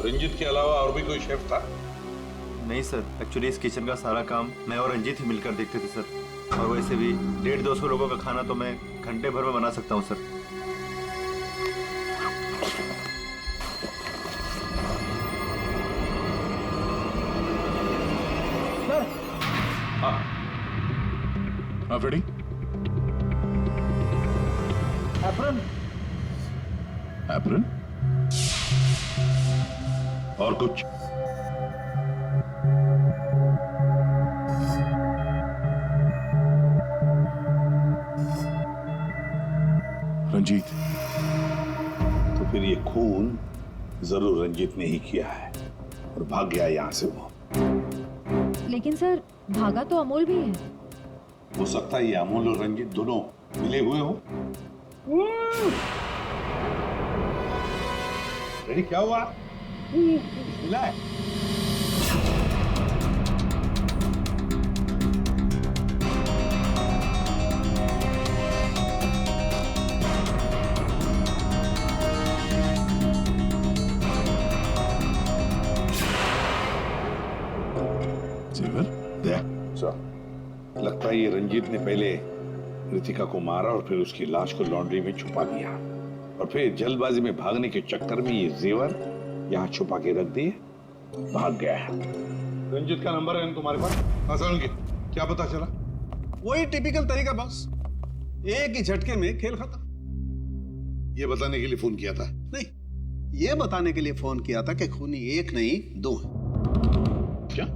रंजीत के अलावा और भी कोई शेफ था? नहीं सर, एक्चुअली इस किचन का सारा काम मैं और रंजीत ही मिलकर देखते थे सर। और वैसे भी 150-200 लोगों का खाना तो मैं घंटे भर में बना सकता हूँ सर। हाँ फ्रेडी, एप्रन। एप्रन और कुछ? रंजीत, तो फिर ये खून जरूर रंजीत ने ही किया है और भाग गया यहां से वो। लेकिन सर, भागा तो अमोल भी है। हो सकता है ये अमोल और रंजीत दोनों मिले हुए हो। रेडी, क्या हुआ? मिला है? लगता है ये रंजीत ने पहले रितिका को मारा और फिर उसकी लाश को लॉन्ड्री में छुपा दिया और फिर जल्दबाजी में भागने के चक्कर में ये जेवर यहाँ छुपा के रख दिए, भाग गया है। रंजीत का नंबर है तुम्हारे पास? आसान की क्या पता चला? वही टिपिकल तरीका बॉस, एक ही झटके में खेल खत्म। ये बताने के लिए फोन किया था? नहीं, ये बताने के लिए फोन किया था कि खूनी एक नहीं दो है। क्या?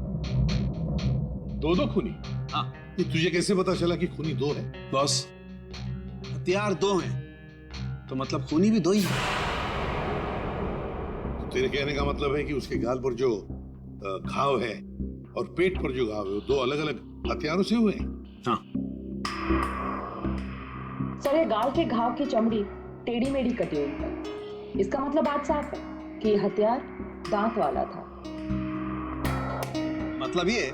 दो खूनी? हाँ। ये तुझे कैसे पता चला कि खूनी दो है? बॉस, हथियार दो हैं तो मतलब खूनी भी दो ही है। तो तेरे कहने का मतलब है कि उसके गाल पर जो घाव है और पेट पर जो घाव है वो दो अलग अलग हथियारों से हुए हैं? हाँ। सर, ये गाल के घाव की चमड़ी टेढ़ी मेढ़ी कटी हुई है। इसका मतलब आज साफ है कि हथियार दांत वाला था। मतलब ये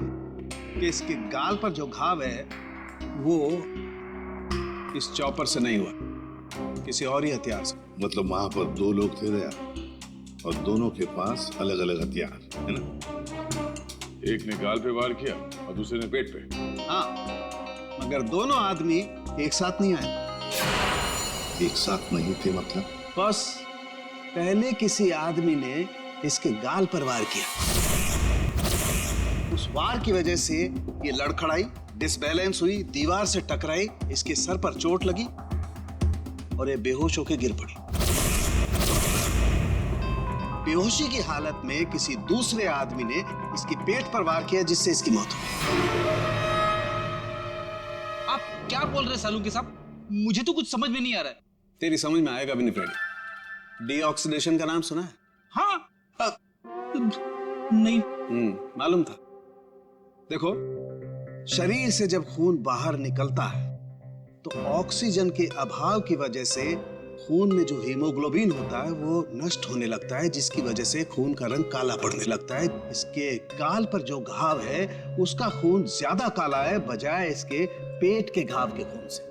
कि इसके गाल पर जो घाव है वो इस चॉपर से नहीं हुआ, किसी और ही हथियार से। मतलब वहां पर दो लोग थे दया और दोनों के पास अलग अलग हथियार है ना? एक ने गाल पे वार किया और दूसरे ने पेट पे। हाँ, मगर दोनों आदमी एक साथ नहीं आए। एक साथ नहीं थे मतलब? बस पहले किसी आदमी ने इसके गाल पर वार किया, उस वार की वजह से ये लड़खड़ाई, डिसबैलेंस हुई, दीवार से टकराई, इसके सर पर चोट लगी और ये बेहोश होकर गिर पड़ी। बेहोशी की हालत में किसी दूसरे आदमी ने इसके पेट पर वार किया जिससे इसकी मौत हो गई। आप क्या बोल रहे सालू के साहब? मुझे तो कुछ समझ में नहीं आ रहा है। तेरी समझ में आएगा भी नहीं फ्रेडी। डीऑक्सीडेशन का नाम सुना है? हाँ। नहीं। मालूम था। देखो, शरीर से जब खून बाहर निकलता है तो ऑक्सीजन के अभाव की वजह से खून में जो हीमोग्लोबिन होता है वो नष्ट होने लगता है, जिसकी वजह से खून का रंग काला पड़ने लगता है। इसके गाल पर जो घाव है उसका खून ज्यादा काला है बजाय इसके पेट के घाव के खून से,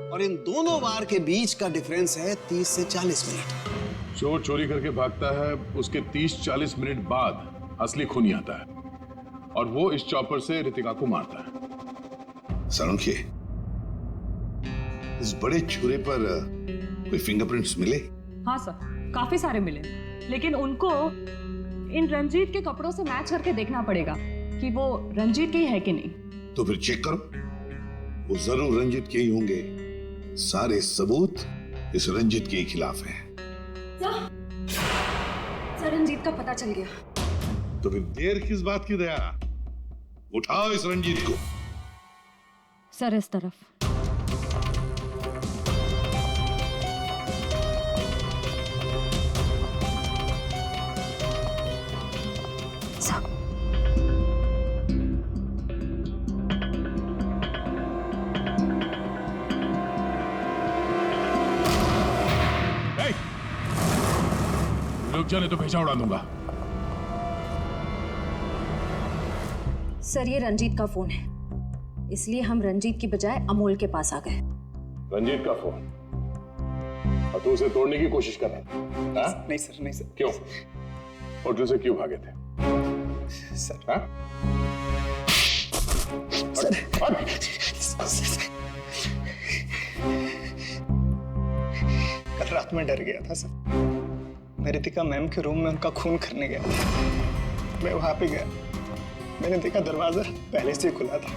और इन दोनों वार के बीच का डिफरेंस है 30 से 40 मिनट। चोर चोरी करके भागता है, उसके 30-40 मिनट बाद असली खूनी आता है और वो इस चॉपर से रितिका को मारता है। सालुंखे, इस बड़े छुरे पर कोई फिंगरप्रिंट्स मिले? हाँ सर, काफी सारे मिले, लेकिन उनको इन रंजीत के कपड़ों से मैच करके देखना पड़ेगा कि वो रंजीत के ही है कि नहीं। तो फिर चेक करो, वो जरूर रंजीत के ही होंगे। सारे सबूत इस रंजीत के खिलाफ हैं। सर, रंजीत का पता चल गया। तो फिर देर किस बात की दया? उठाओ इस रंजीत को। सर, इस तरफ। रुक जाने तो भेजा उड़ा दूंगा। सर, ये रंजीत का फोन है, इसलिए हम रंजीत की बजाय अमोल के पास आ गए। रंजीत का फोन? और तू उसे तोड़ने की कोशिश कर रहा है? नहीं सर, नहीं सर। क्यों? होटल से क्यों भागे थे? सर हाँ? कल रात में डर गया था सर। मैं रितिका मैम के रूम में उनका खून करने गया था। मैं वहां पे गया, मैंने देखा दरवाजा पहले से खुला था।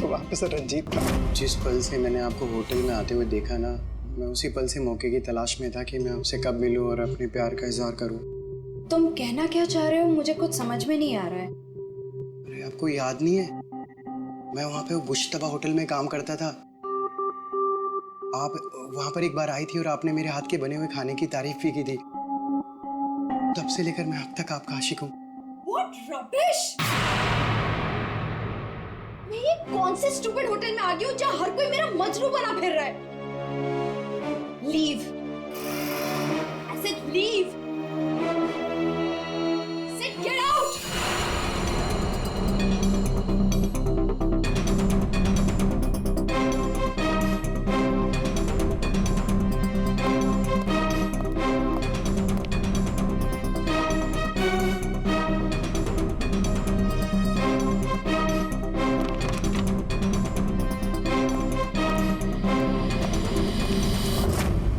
तो वहां पे सर रंजीत था। जिस पल से मैंने आपको होटल में आते हुए देखा ना, मैं उसी पल से मौके की तलाश में था कि मैं आपसे कब मिलूं और अपने प्यार का इजहार करूं। तुम कहना क्या चाह रहे हो, मुझे कुछ समझ में नहीं आ रहा है। अरे आपको याद नहीं है, मैं वहां पे बुश्तबा होटल में काम करता था। आप वहां पर एक बार आई थी और आपने मेरे हाथ के बने हुए खाने की तारीफ भी की थी। तब से लेकर मैं अब तक आपका आशिक हूँ। What rubbish! मैं ये कौन से स्टूपिड होटल में आ गई हूँ जहाँ हर कोई मेरा मजनू बना फिर रहा है? Leave. I said leave. I said get out.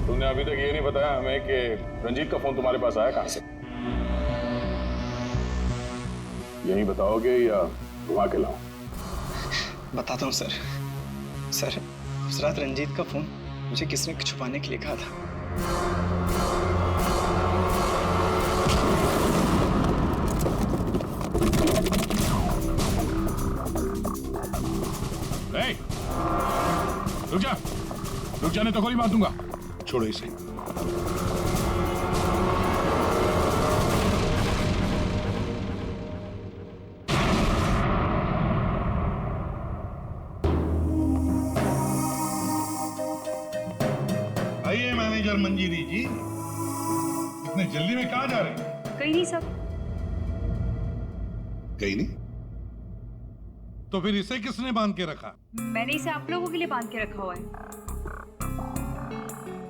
तुमने अभी तक ये नहीं बताया हमें कि रंजीत का फोन तुम्हारे पास आया कहां से? यही बताओगे या घुमा के लाओ? बताता हूँ सर। सर, उस रात रंजीत का फोन मुझे किसने छुपाने के लिए कहा था। रुक जा, रुक जाने तो गोली मार दूंगा। छोड़ो इसे। आइए मैनेजर मंजीरी जी, इतने जल्दी में कहाँ जा रहे हैं? कहीं नहीं सर। कहीं नहीं? तो फिर इसे किसने बांध के रखा? मैंने इसे आप लोगों के लिए बांध के रखा हुआ है।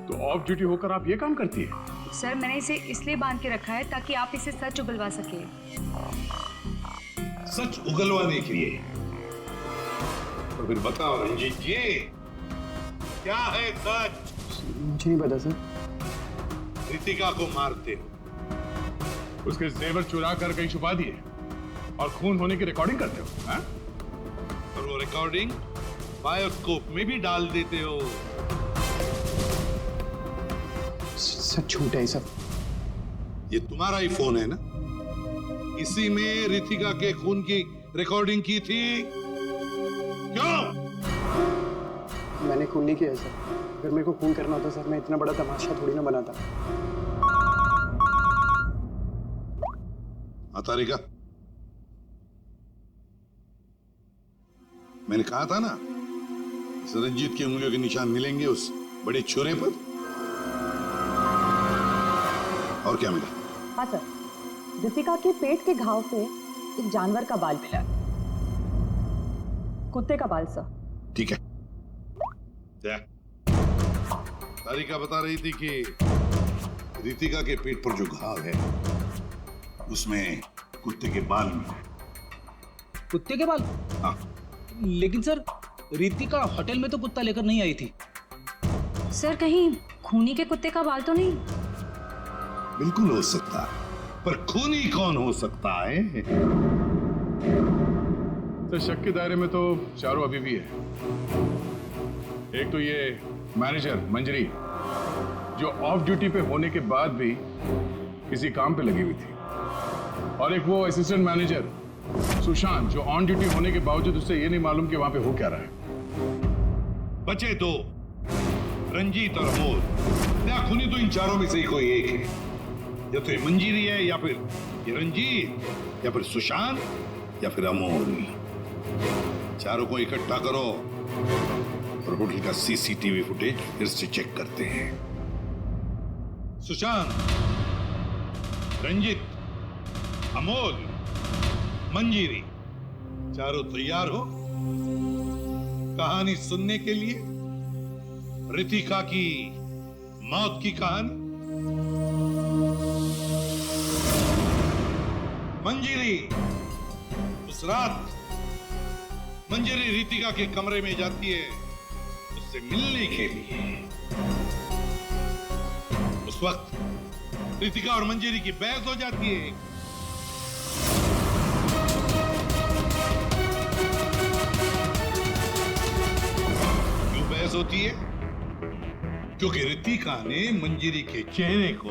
तो ऑफ ड्यूटी होकर आप ये काम करती है? सर, मैंने इसे इसलिए बांध के रखा है ताकि आप इसे सच उगलवा सके। सच उगलवाने के लिए? तो फिर बताओ रंजीत जी, क्या है सच? मुझे नहीं पता सर। रितिका को मारते हो, उसके जेवर चुरा कर कहीं छुपा दिए और खून होने की रिकॉर्डिंग करते हो, हाँ? और वो रिकॉर्डिंग बायोस्कोप में भी डाल देते हो। सच झूठ है सब। ये तुम्हारा ही फोन है ना? इसी में रितिका के खून की रिकॉर्डिंग की थी। क्यों? मैंने खून नहीं किया सर। अगर मेरे को खून करना होता सर, मैं इतना बड़ा तमाशा थोड़ी ना बनाता। हाँ तारिका, मैंने कहा था ना, इस रंजीत की उंगलियों के निशान मिलेंगे उस बड़े छोरे पर। और क्या मिला? हाँ सर, रितिका के पेट के घाव से एक जानवर का बाल मिला। कुत्ते का बाल सर। ठीक है। क्या तारिका बता रही थी कि रितिका के पेट पर जो घाव है उसमें कुत्ते के बाल मिले। कुत्ते के बाल? हाँ। लेकिन सर, रितिका होटल में तो कुत्ता लेकर नहीं आई थी। सर, कहीं खूनी के कुत्ते का बाल तो नहीं? बिल्कुल हो सकता है, पर खूनी कौन हो सकता है? तो शक के दायरे में तो चारों अभी भी है। एक तो ये मैनेजर मंजरी, जो ऑफ ड्यूटी पे होने के बाद भी किसी काम पे लगी हुई थी, और एक वो असिस्टेंट मैनेजर सुशांत, जो ऑन ड्यूटी होने के बावजूद उससे ये नहीं मालूम कि वहां पे हो क्या रहा है। बचे दो, रंजीत और अमोल। या खूनी तो इन चारों में से ही कोई एक है। या तो ये मंजीरी है, या फिर ये रंजीत, या फिर सुशांत, या फिर अमोल। चारों को इकट्ठा करो और होटल का सीसीटीवी फुटेज फिर से चेक करते हैं। सुशांत, रंजीत, अमोल, मंजीरी, चारों तैयार हो कहानी सुनने के लिए? रितिका की मौत की कहानी। मंजिरी, उस रात मंजिरी रितिका के कमरे में जाती है उससे मिलने के लिए। उस वक्त रितिका और मंजिरी की बहस हो जाती है। क्यों बहस होती है? क्योंकि रितिका ने मंजिरी के चेहरे को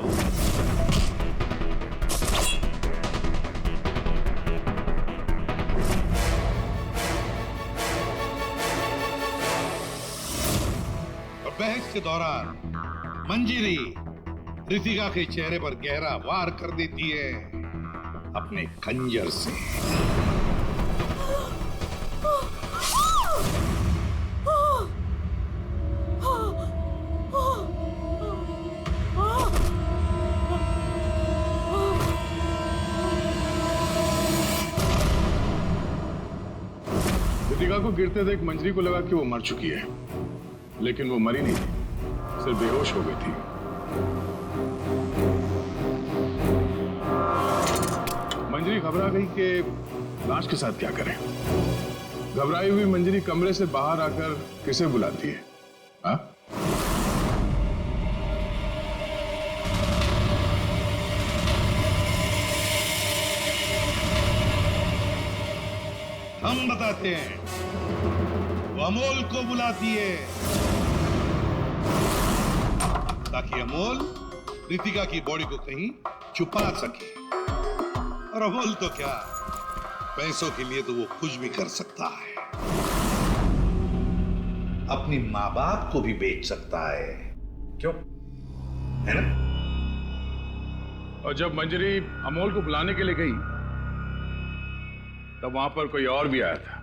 बहस के दौरान मंजिरी रितिका के चेहरे पर गहरा वार कर देती है अपने खंजर से। रितिका को गिरते देख मंजरी को लगा कि वो मर चुकी है, लेकिन वो मरी नहीं थी, सिर्फ बेहोश हो गई थी। मंजरी घबरा गई कि लाश के साथ क्या करें। घबराई हुई मंजरी कमरे से बाहर आकर किसे बुलाती है? हाँ? हम बताते हैं, वो अमोल को बुलाती है ताकि अमोल रितिका की बॉडी को कहीं छुपा सके। और अमोल तो क्या, पैसों के लिए तो वो कुछ भी कर सकता है। अपनी माँ बाप को भी बेच सकता है, क्यों? है ना? और जब मंजरी अमोल को बुलाने के लिए गई तब वहां पर कोई और भी आया था।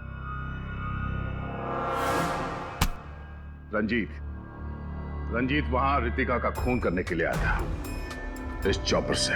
रंजीत वहां रितिका का खून करने के लिए आया था, इस चॉपर से।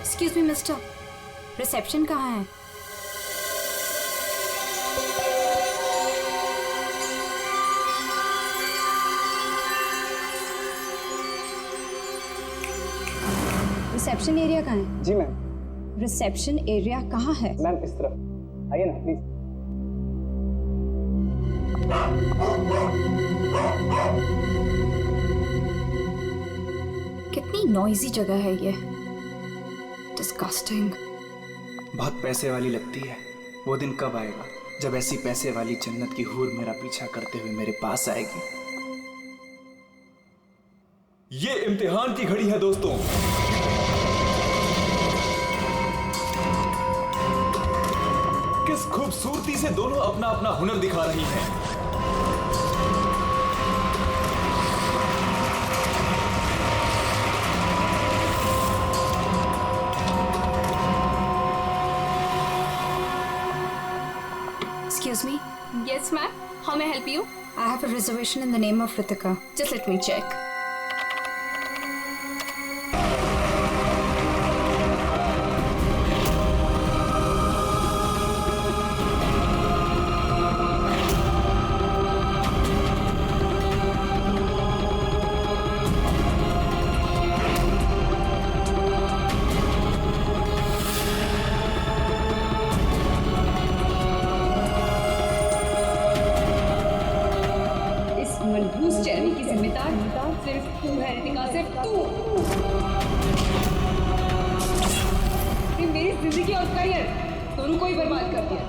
एक्सक्यूज मी मिस्टर, रिसेप्शन कहाँ है? रिसेप्शन एरिया कहाँ है? जी मैम। रिसेप्शन एरिया कहाँ है? मैम इस तरफ आइए ना प्लीज। कितनी नॉइजी जगह है ये, डिस्गस्टिंग। बहुत पैसे वाली लगती है। वो दिन कब आएगा जब ऐसी पैसे वाली जन्नत की हूर मेरा पीछा करते हुए मेरे पास आएगी। ये इम्तिहान की घड़ी है दोस्तों। किस खूबसूरती से दोनों अपना अपना हुनर दिखा रही हैं। Excuse me. Yes, ma'am. How may I help you? I have a reservation in the name of Ritika. Just let me check. जिंदगी और करियर दोनों को ही बर्बाद कर दिया।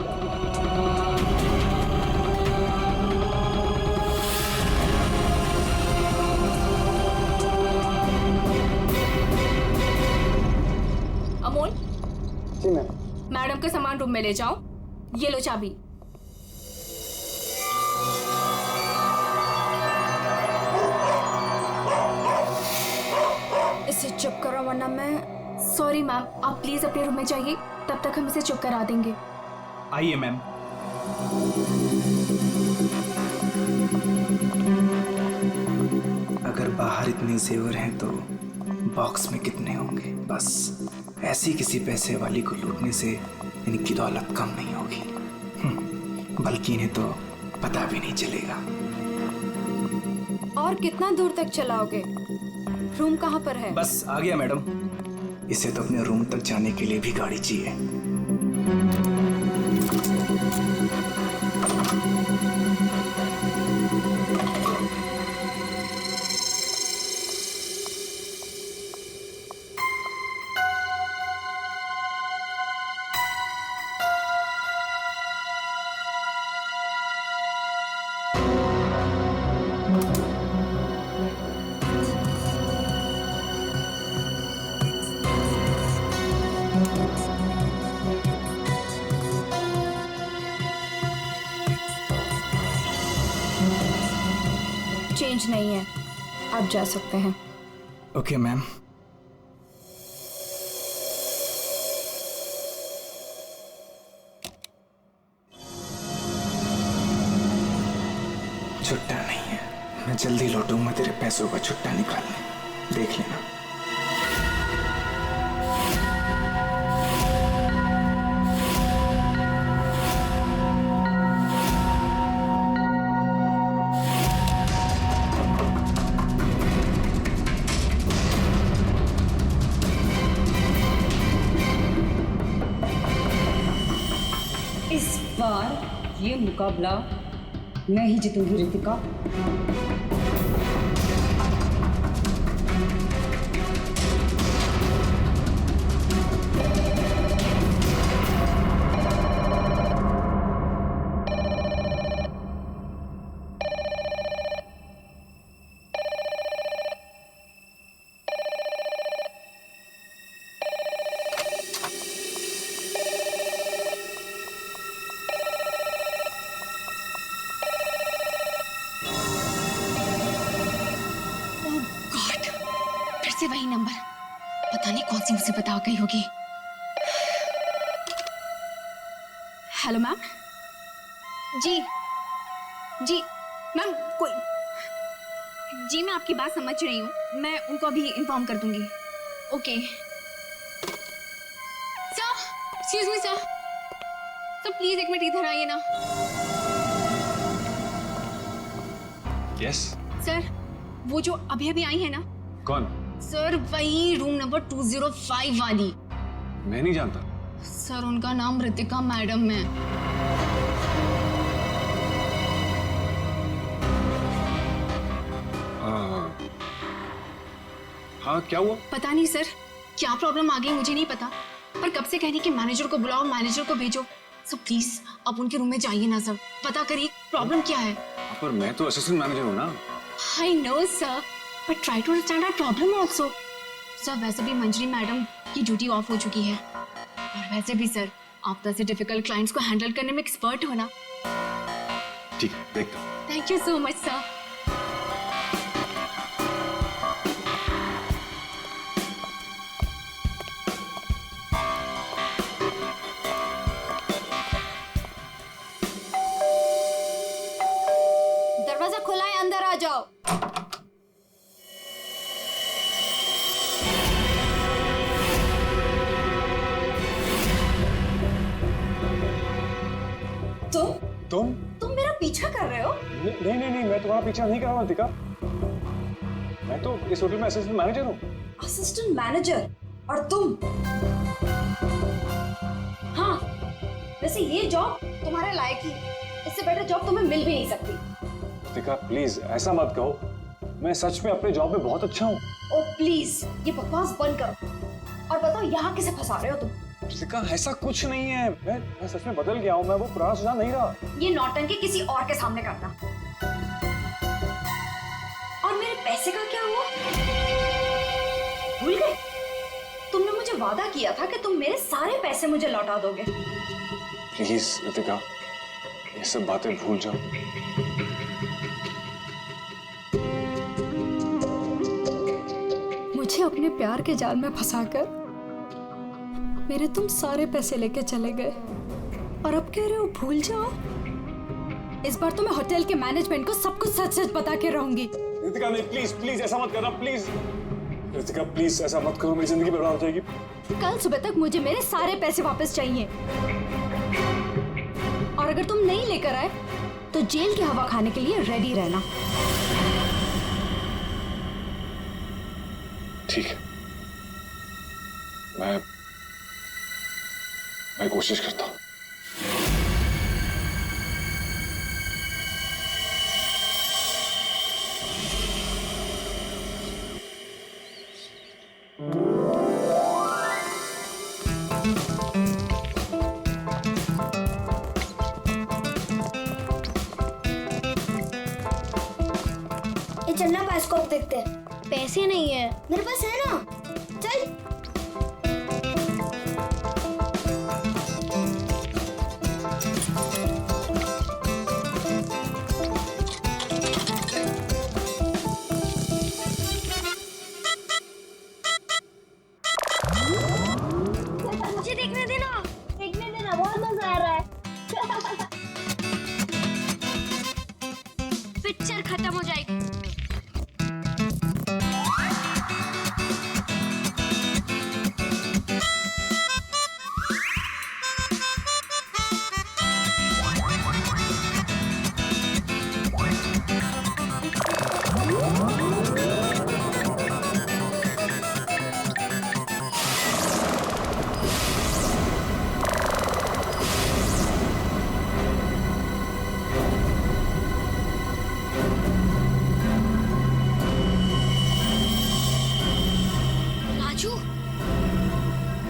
अमोल, जी मैम। मैडम का सामान रूम में ले जाओ। ये लो चाबी। इसे चुप करो वरना मैं। सॉरी मैम, आप प्लीज अपने रूम में जाइए, तब तक हम इसे चुप करा देंगे। आइए मैम। अगर बाहर इतने जेवर हैं तो बॉक्स में कितने होंगे। बस ऐसी किसी पैसे वाली को लूटने से इनकी दौलत कम नहीं होगी, बल्कि इन्हें तो पता भी नहीं चलेगा। और कितना दूर तक चलाओगे? रूम कहाँ पर है? बस आ गया मैडम। इसे तो अपने रूम तक जाने के लिए भी गाड़ी चाहिए। चेंज नहीं है, आप जा सकते हैं। Okay ma'am. छुट्टा नहीं है, मैं जल्दी लौटूंगा तेरे पैसों का छुट्टा निकालने, देख लेना। इस बार ये मुकाबला मैं ही जीतूंगी रितिका। वही नंबर, पता नहीं कौन सी मुझे बता गई होगी। Hello ma'am. जी जी मैम, कोई जी, मैं आपकी बात समझ रही हूँ, मैं उनको अभी इन्फॉर्म कर दूंगी। Okay sir, excuse me sir, please एक मिनट इधर आइए ना। यस सर, वो जो अभी अभी आई है ना। कौन? सर वही रूम नंबर 205 वाली। मैं नहीं जानता सर, उनका नाम रितिका मैडम है। हाँ, क्या हुआ? पता नहीं सर, क्या प्रॉब्लम आ गई मुझे नहीं पता, पर कब से कह रही कि मैनेजर को बुलाओ, मैनेजर को भेजो। सो प्लीज आप उनके रूम में जाइए ना सर, पता करिए प्रॉब्लम क्या है। पर मैं तो असिस्टेंट मैनेजर हूँ ना। I know sir, but try to understand our problem also. Sir वैसे भी मंजरी मैडम की ड्यूटी ऑफ हो चुकी है, और वैसे भी सर आप जैसे डिफिकल्ट क्लाइंट्स को हैंडल करने में एक्सपर्ट हो ना। ठीक है, देखता हूँ। Thank you so much sir. दरवाजा खुला है, अंदर आ जाओ। तुम मेरा पीछा कर रहे हो? नहीं नहीं नहीं, मैं तुम्हारा पीछा नहीं कर रहा हूँ रितिका। मैं तो इस होटल में असिस्टेंट मैनेजर हूँ। Assistant manager? और तुम? हाँ, वैसे ये जॉब तुम्हारे लायक ही, इससे बेटर जॉब तुम्हें मिल भी नहीं सकती। रितिका प्लीज ऐसा मत कहो, मैं सच में अपने जॉब में बहुत अच्छा हूँ। ओ प्लीज, ये बकवास बंद करो और बताओ यहाँ किसे फंसा रहे हो तुम? रितिका ऐसा कुछ नहीं है, मैं सच में बदल गया हूँ, मैं वो पुराना सुजान नहीं रहा। ये नौटंकी किसी और के सामने करना। और मेरे पैसे का क्या हुआ? भूल गए? तुमने मुझे वादा किया था कि तुम मेरे सारे पैसे मुझे लौटा दोगे। प्लीज रितिका, ये सब बातें भूल जाओ। मुझे अपने प्यार के जाल में फंसाकर मेरे तुम सारे पैसे लेके चले गए और अब कह रहे हो भूल जाओ। इस बार तो मैं होटल के मैनेजमेंट को सब कुछ सच सच बता के रहूंगी। रितिका नहीं, प्लीज प्लीज ऐसा मत करना, प्लीज रितिका, प्लीज ऐसा मत करो, मेरी जिंदगी बर्बाद हो जाएगी। कल सुबह तक मुझे मेरे सारे पैसे वापस चाहिए, और अगर तुम नहीं लेकर आए तो जेल की हवा खाने के लिए रेडी रहना। ठीक है, मैं कोशिश करता हूँ। ये चलना बायोस्कोप देखते हैं। पैसे नहीं है, मेरे पास है ना, चल। मुझे देखने देना, बहुत मजा आ रहा है। पिक्चर खत्म हो जाएगी।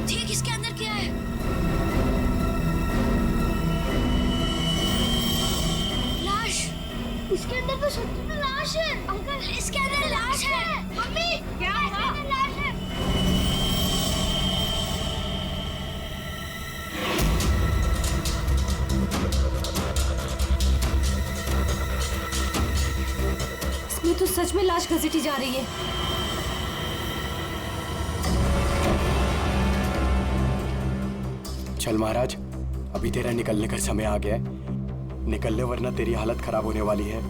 देख इसके अंदर क्या है। लाश। इसके अंदर तो सच्ची में लाश है। अंकल, इसके अंदर लाश है। मम्मी, क्या है? लाश है। इसमें तो सच में लाश घसीटी जा रही है। चल महाराज, अभी तेरा निकलने का समय आ गया है। निकल ले वरना तेरी हालत खराब होने वाली है।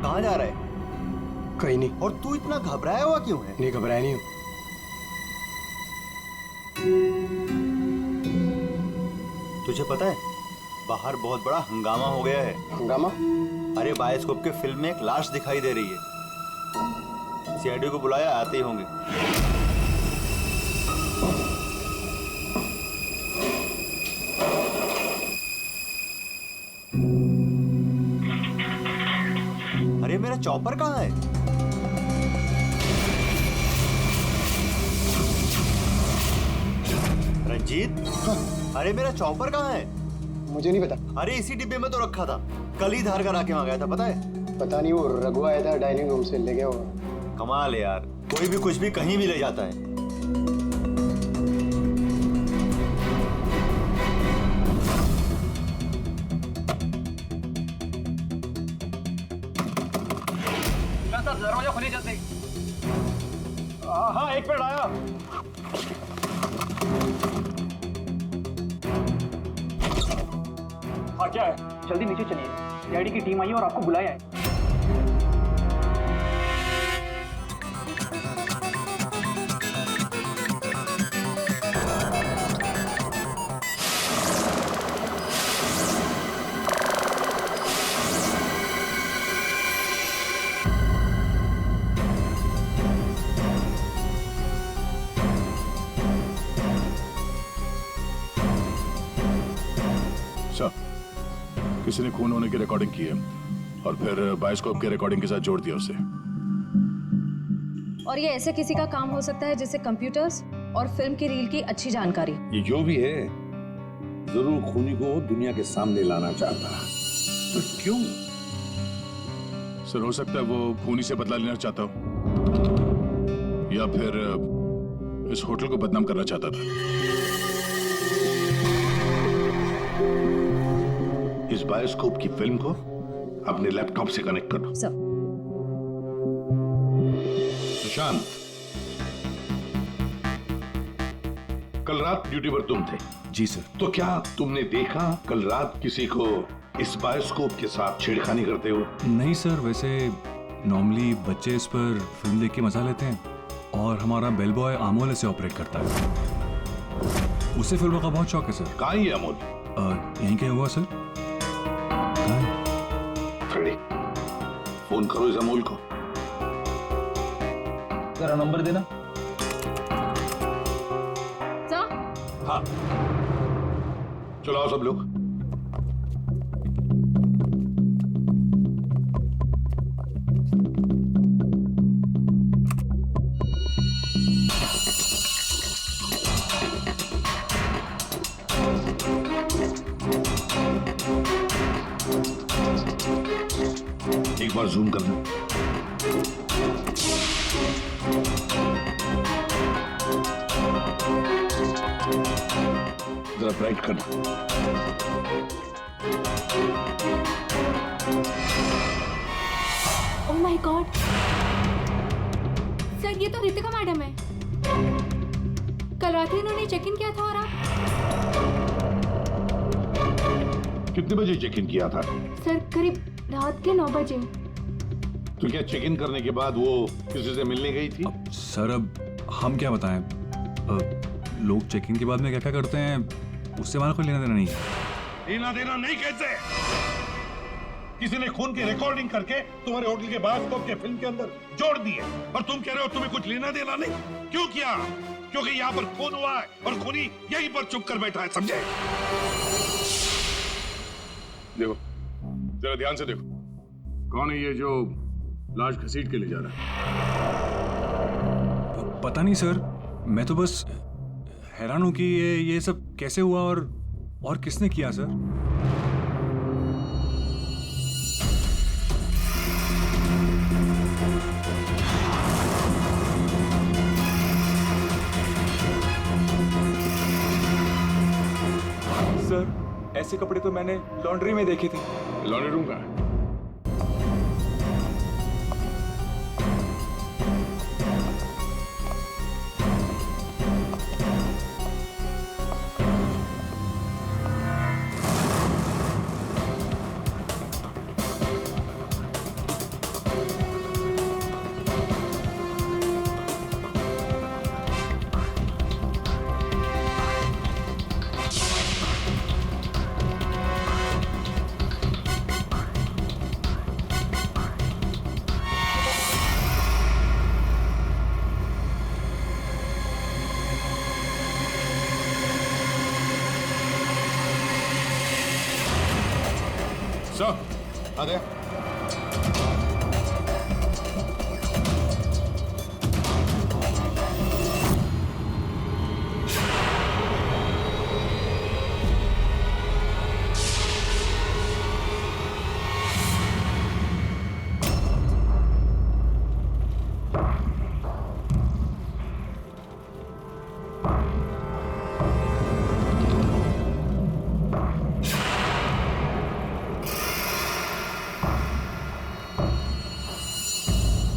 कहाँ जा रहा है? कहीं नहीं। और तू इतना घबराया हुआ क्यों है? नहीं, घबराया नहीं हूँ। तुझे पता है बाहर बहुत बड़ा हंगामा हो गया है। हंगामा? अरे बायोस्कोप के फिल्म में एक लाश दिखाई दे रही है। सीआईडी को बुलाया, आते ही होंगे। अरे मेरा चॉपर कहाँ है? रंजीत? हाँ। अरे मेरा चॉपर कहाँ है? मुझे नहीं पता। अरे इसी डिब्बे में तो रखा था, कल ही धार करा के मंगाया था, पता है? पता नहीं, वो रघु आया था डाइनिंग रूम से, ले गया होगा। कमाल है यार, कोई भी कुछ भी कहीं भी ले जाता है। दरवाजा खोलिए जल्दी। हाँ, एक मिनट आया। हाँ, क्या है? जल्दी नीचे चलिए, सीआईडी की टीम आई है और आपको बुलाया है। सर, किसी ने खून होने की रिकॉर्डिंग की है और फिर बायोस्कोप के रिकॉर्डिंग के साथ जोड़ दिया उसे। और ये ऐसे किसी का काम हो सकता है जिसे कंप्यूटर्स और फिल्म की रील की अच्छी जानकारी। ये जो भी है जरूर खूनी को दुनिया के सामने लाना चाहता है। पर क्यों? सर, हो सकता है वो खूनी से बदला लेना चाहता हो या फिर इस होटल को बदनाम करना चाहता था। इस बायोस्कोप की फिल्म को अपने लैपटॉप से कनेक्ट करो। सर। सुशांत, कल रात ड्यूटी पर तुम थे? जी सर। तो क्या तुमने देखा कल रात किसी को इस बायोस्कोप के साथ छेड़खानी करते हो? नहीं सर, वैसे नॉर्मली बच्चे इस पर फिल्म देख के मजा लेते हैं और हमारा बेल बॉय अमोल इसे ऑपरेट करता है। उसे फिल्मों का बहुत शौक है सर। कहाँ है अमोल? यहीं कहीं हुआ सर। फ्रेडी, फोन करो इस अमोल को। जरा नंबर देना। सर। हाँ, चलो आओ सब लोग। एक बार जूम करना। जरा ब्राइट करना। ओह माय गॉड, सर ये तो रितिका मैडम है। कल रात ही इन्होंने चेक इन किया था और आप कितने बजे चेक इन किया था? सर करीब रात के 9 बजे। तो क्या चेक इन करने के बाद वो किसी से मिलने गई थी? सर अब हम क्या बताएं, लोग चेक इन के बाद में क्या क्या करते हैं उससे हमारा कोई लेना देना नहीं है। लेना देना नहीं कैसे? किसी ने खून की रिकॉर्डिंग करके तुम्हारे होटल के बायोस्कोप के फिल्म के अंदर जोड़ दिए और तुम कह रहे हो तुम्हें कुछ लेना देना नहीं? क्यों किया? क्योंकि यहाँ पर खून हुआ है और खूनी यहीं पर चुप कर बैठा है, समझे? देखो, जरा ध्यान से देखो, कौन है ये जो लाश घसीट के ले जा रहा है? पता नहीं सर, मैं तो बस हैरान हूं कि ये सब कैसे हुआ और किसने किया सर। सर, ऐसे कपड़े तो मैंने लॉन्ड्री में देखे थे। लॉन्ड्री रूम का है? आ गया।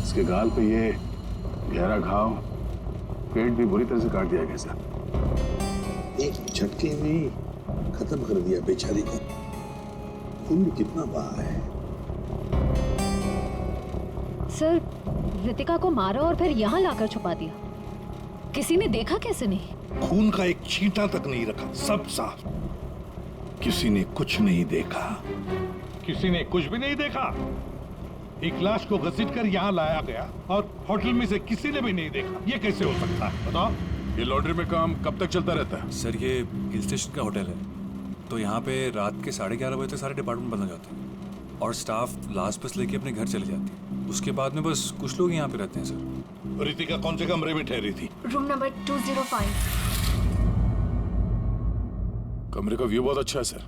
इसके गाल पे ये गहरा घाव, पेट भी बुरी तरह से काट दिया गया सर। एक झटके में खत्म कर दिया बेचारी को। खून भी कितना बहा है। सर, रितिका को मारा और फिर यहाँ लाकर छुपा दिया। किसी ने देखा कैसे नहीं? खून का एक छींटा तक नहीं रखा, सब साफ। किसी ने कुछ नहीं देखा, किसी ने कुछ भी नहीं देखा। एक लाश को घसीटकर यहाँ लाया गया और होटल में से किसी ने भी नहीं देखा। ये कैसे हो सकता है बताओ? ये लॉन्ड्री में काम कब तक चलता रहता है? सर ये हिल स्टेशन का होटल है, तो यहाँ पे रात के 11:30 बजे तक सारे डिपार्टमेंट बंद हो जाते हैं और स्टाफ लास्ट बस लेके अपने घर चले जाती है। उसके बाद में बस कुछ लोग यहाँ पे रहते हैं सर। रितिका कौन से कमरे में ठहरी थी? Room number 205। कमरे का व्यू बहुत अच्छा है सर।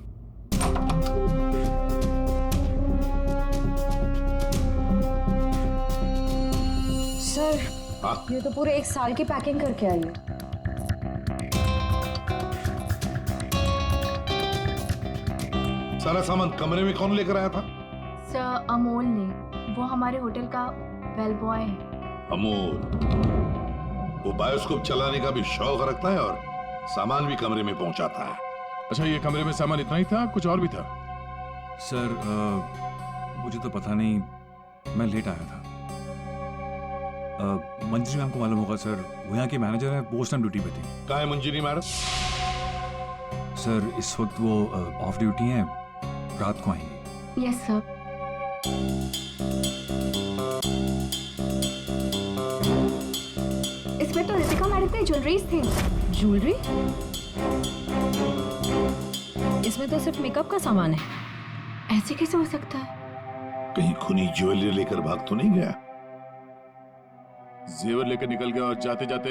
सर ये तो पूरे 1 साल की पैकिंग करके आई है। सारा सामान कमरे में कौन लेकर आया था? सर अमोल ने, वो हमारे होटल का बेल बॉय है। अमोल, वो बायोस्कोप चलाने का भी शौक रखता है और सामान भी कमरे में पहुंचाता है। अच्छा, ये कमरे में सामान इतना ही था, कुछ और भी था? सर मुझे तो पता नहीं, मैं लेट आया था। मंजरी मैम को मालूम होगा सर, वो यहाँ की मैनेजर है, पोस्ट टाइम ड्यूटी पे थी। कहाँ है मंजरी मैडम? सर इस वक्त वो ऑफ ड्यूटी हैं, रात को आएंगे। Yes sir. इसमें तो रितिका मैडम के ज्वेलरीज थे। ज्वेलरी? इसमें तो सिर्फ मेकअप का सामान है। ऐसे कैसे हो सकता है? कहीं खूनी ज्वेलरी लेकर भाग तो नहीं गया? जेवर लेकर निकल गया और जाते जाते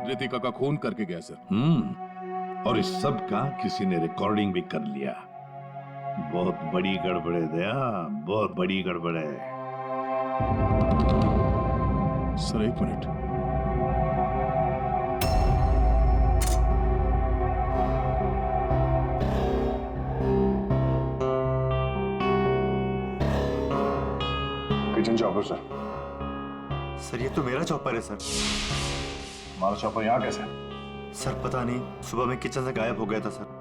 रितिका का खून करके गया सर। और इस सब का किसी ने रिकॉर्डिंग भी कर लिया। बहुत बड़ी गड़बड़ है दया, बहुत बड़ी गड़बड़ है। Sir 1 minute. Kitchen chopper sir. Sir ये तो मेरा चॉपर है सर। हमारा चॉपर यहाँ कैसे? सर पता नहीं, सुबह में किचन से गायब हो गया था सर।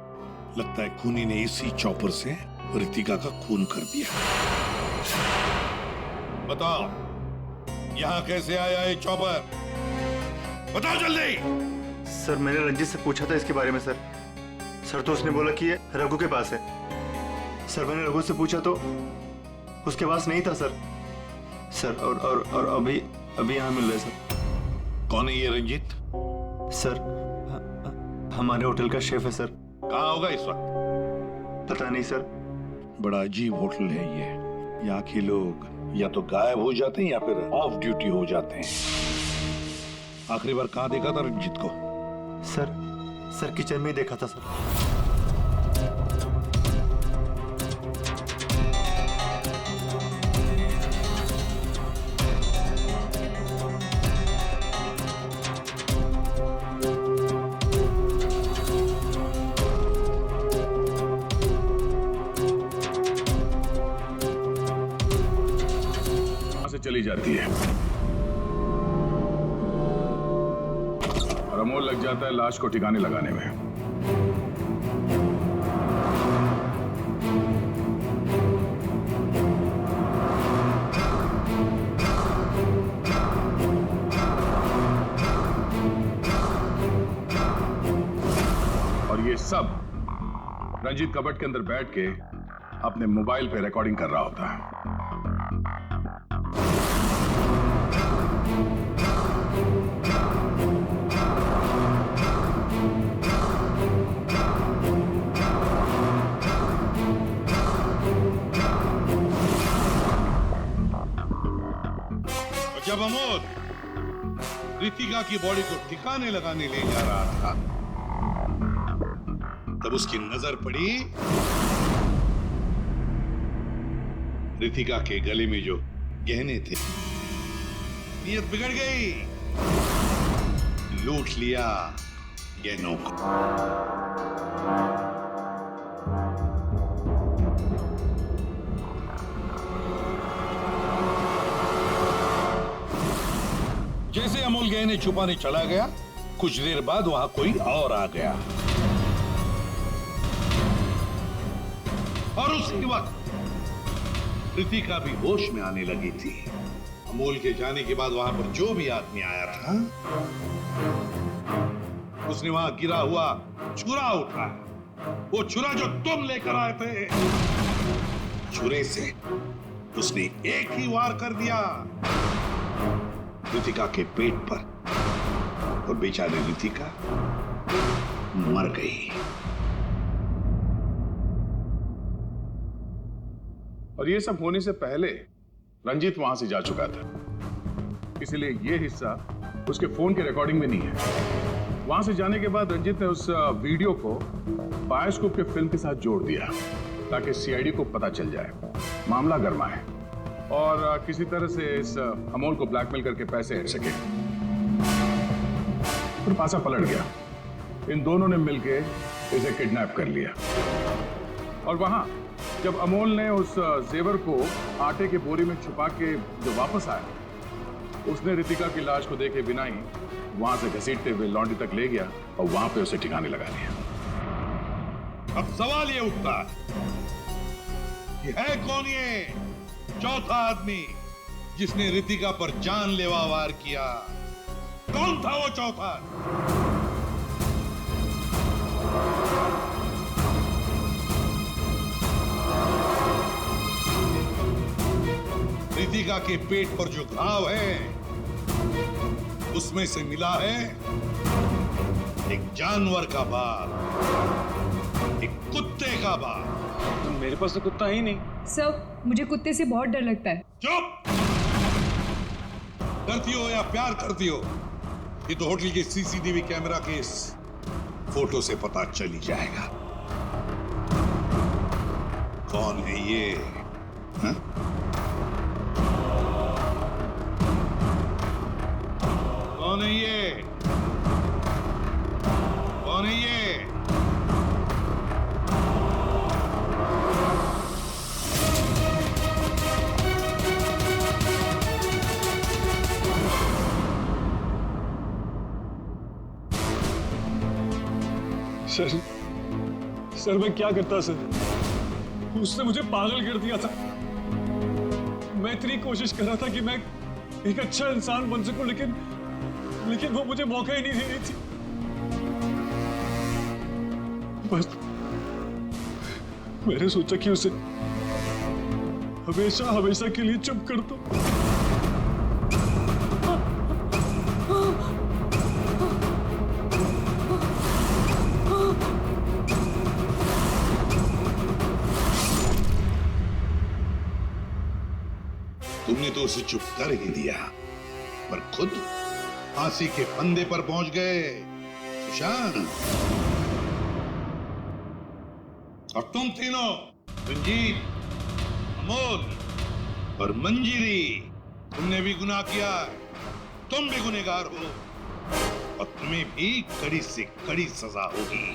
लगता है खूनी ने इसी चॉपर से रितिका का खून कर दिया। बताओ यहाँ कैसे आया ये चॉपर? बताओ जल्दी। सर मैंने रंजीत से पूछा था इसके बारे में सर। सर तो उसने बोला कि ये रघु के पास है। सर मैंने रघु से पूछा तो उसके पास नहीं था सर। सर और अभी यहाँ मिल रहे सर। कौन है ये रंजीत? सर हमारे होटल का शेफ है सर। कहाँ होगा इस वक्त? पता नहीं सर। बड़ा अजीब होटल है ये। यहाँ के लोग या तो गायब हो जाते हैं या फिर ऑफ ड्यूटी हो जाते हैं। आखिरी बार कहाँ देखा था रंजीत को? सर किचन में ही देखा था सर। चली जाती है और अमोल लग जाता है लाश को ठिकाने लगाने में। और ये सब रंजीत कबट के अंदर बैठ के अपने मोबाइल पे रिकॉर्डिंग कर रहा होता है। जब अमोल रितिका की बॉडी को ठिकाने लगाने ले जा रहा था तब उसकी नजर पड़ी रितिका के गले में जो गहने थे। नीयत बिगड़ गई, लूट लिया गहनों को। जैसे अमोल गहने छुपाने चला गया, कुछ देर बाद वहां कोई और आ गया और उसी वक्त रितिका भी होश में आने लगी थी। अमोल के जाने के बाद वहां पर जो भी आदमी आया था उसने वहां गिरा हुआ छुरा उठाया। वो छुरा जो तुम लेकर आए थे, छुरे से उसने एक ही वार कर दिया रितिका के पेट पर और बेचारी रितिका मर गई। और ये सब होने से पहले रंजीत वहां से जा चुका था, इसलिए ये हिस्सा उसके फोन के रिकॉर्डिंग में नहीं है। वहां से जाने के बाद रंजीत ने उस वीडियो को बायोस्कोप के फिल्म के साथ जोड़ दिया ताकि सीआईडी को पता चल जाए, मामला गर्मा है और किसी तरह से इस अमोल को ब्लैकमेल करके पैसे हट सके। फिर पासा पलट गया, इन दोनों ने मिलके इसे किडनैप कर लिया और वहां जब अमोल ने उस जेवर को आटे के बोरी में छुपा के जो वापस आया, उसने रितिका की लाश को देखे बिना ही वहां से घसीटते हुए लॉन्ड्री तक ले गया और वहां पे उसे ठिकाने लगा दिया। अब सवाल ये उठता है कि है कौन ये चौथा आदमी जिसने रितिका पर जानलेवा वार किया? कौन था वो चौथा? रितिका के पेट पर जो घाव है उसमें से मिला है एक जानवर का बाल, एक कुत्ते का बाल। तो मेरे पास तो कुत्ता ही नहीं। सर, मुझे कुत्ते से बहुत डर लगता है। चुप! डरती हो या प्यार करती हो, ये तो होटल के सीसीटीवी कैमरा के इस फोटो से पता चल ही जाएगा कौन है ये। हा? कौन है ये? कौन है ये? सर मैं क्या करता सर? उसने मुझे पागल कर दिया था। मैं इतनी कोशिश कर रहा था कि मैं एक अच्छा इंसान बन सकूं, लेकिन वो मुझे मौका ही नहीं दे रही थी। बस मैंने सोचा कि उसे हमेशा हमेशा के लिए चुप कर दो। तुमने तो उसे चुप कर ही दिया, पर खुद फांसी के फंदे पर पहुंच गए सुशांत। और तुम तीनों, रंजीत, अमोल और मंजिरी, तुमने भी गुनाह किया है। तुम भी गुनहगार हो और तुम्हें भी कड़ी से कड़ी सजा होगी।